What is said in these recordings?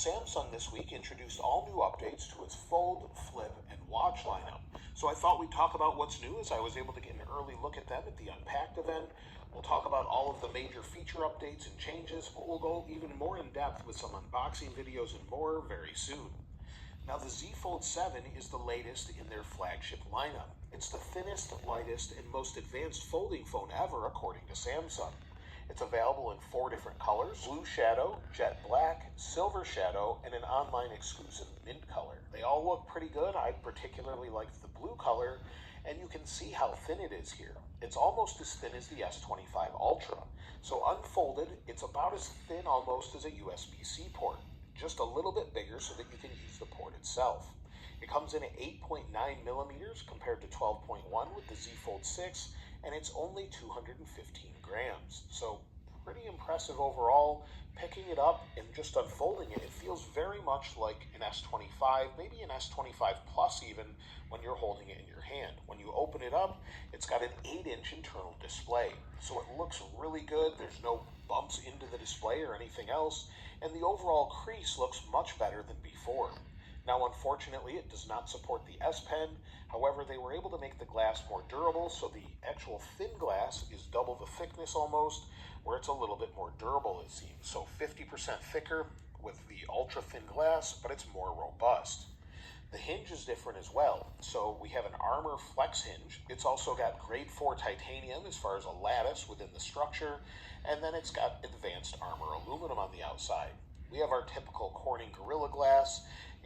Samsung this week introduced all new updates to its Fold, Flip, and Watch lineup. So I thought we'd talk about what's new, as I was able to get an early look at them at the Unpacked event. We'll talk about all of the major feature updates and changes, but we'll go even more in depth with some unboxing videos and more very soon. Now, the Z Fold 7 is the latest in their flagship lineup. It's the thinnest, lightest, and most advanced folding phone ever, according to Samsung. It's available in 4 different colors: blue shadow, jet black, silver shadow, and an online exclusive mint color. They all look pretty good. I particularly like the blue color, and you can see how thin it is here. It's almost as thin as the S25 Ultra. So unfolded, it's about as thin almost as a USB-C port, just a little bit bigger so that you can use the port itself. It comes in at 8.9 millimeters compared to 12.1 with the Z Fold 6, and it's only 215 grams. So pretty impressive overall. Picking it up and just unfolding it, it feels very much like an S25, maybe an S25 Plus even, when you're holding it in your hand. When you open it up, it's got an 8-inch internal display. So it looks really good. There's no bumps into the display or anything else, and the overall crease looks much better than before. Now, unfortunately, it does not support the S Pen. However, they were able to make the glass more durable, so the actual thin glass is double the thickness almost, where it's a little bit more durable, it seems. So 50% thicker with the ultra thin glass, but it's more robust. The hinge is different as well. So we have an Armor FlexHinge. It's also got grade 4 titanium as far as a lattice within the structure, and then it's got advanced Armor Aluminum on the outside. We have our typical Corning Gorilla Glass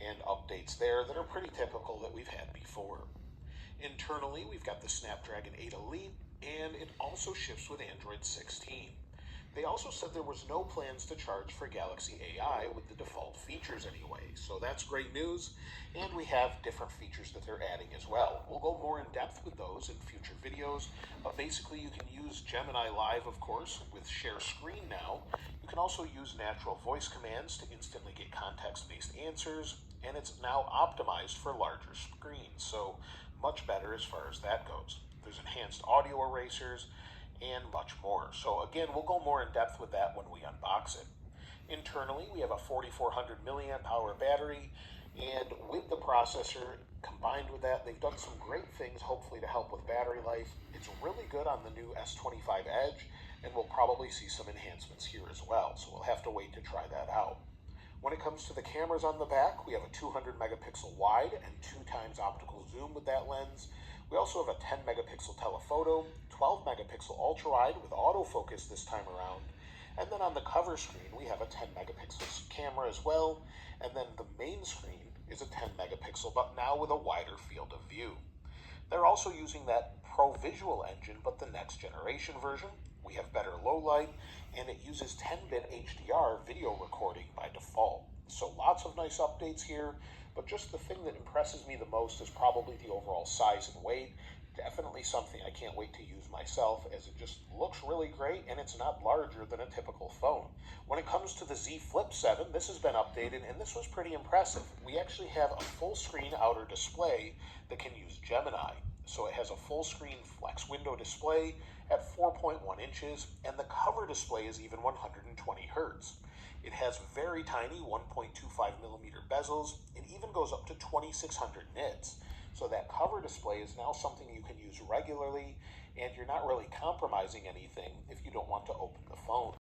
and updates there that are pretty typical that we've had before. Internally, we've got the Snapdragon 8 Elite, and it also ships with Android 16. They also said there was no plans to charge for Galaxy AI with the default features anyway, so that's great news, and we have different features that they're adding as well. We'll go more in depth with those in future videos, but basically you can use Gemini Live, of course, with share screen now. You can also use natural voice commands to instantly get context-based answers, and it's now optimized for larger screens, so much better as far as that goes. There's enhanced audio erasers, and much more. So again, we'll go more in depth with that when we unbox it. Internally, we have a 4400 milliamp hour battery, and with the processor combined with that, they've done some great things hopefully to help with battery life. It's really good on the new S25 Edge, and we'll probably see some enhancements here as well, so we'll have to wait to try that out. When it comes to the cameras on the back, we have a 200 megapixel wide and 2x optical zoom with that lens. We also have a 10 megapixel telephoto, 12 megapixel ultra wide with autofocus this time around, and then on the cover screen we have a 10 megapixel camera as well, and then the main screen is a 10 megapixel, but now with a wider field of view. They're also using that Pro Visual engine, but the next generation version. We have better low light, and it uses 10-bit HDR video recording by default. So lots of nice updates here, but just the thing that impresses me the most is probably the overall size and weight. Definitely something I can't wait to use myself, as it just looks really great, and it's not larger than a typical phone. When it comes to the Z Flip 7, this has been updated, and this was pretty impressive. We actually have a full screen outer display that can use Gemini. So it has a full screen flex window display at 4.1 inches, and the cover display is even 120 hertz. It has very tiny 1.25 millimeter bezels. It even goes up to 2600 nits. So that cover display is now something you can use regularly, and you're not really compromising anything if you don't want to open the phone.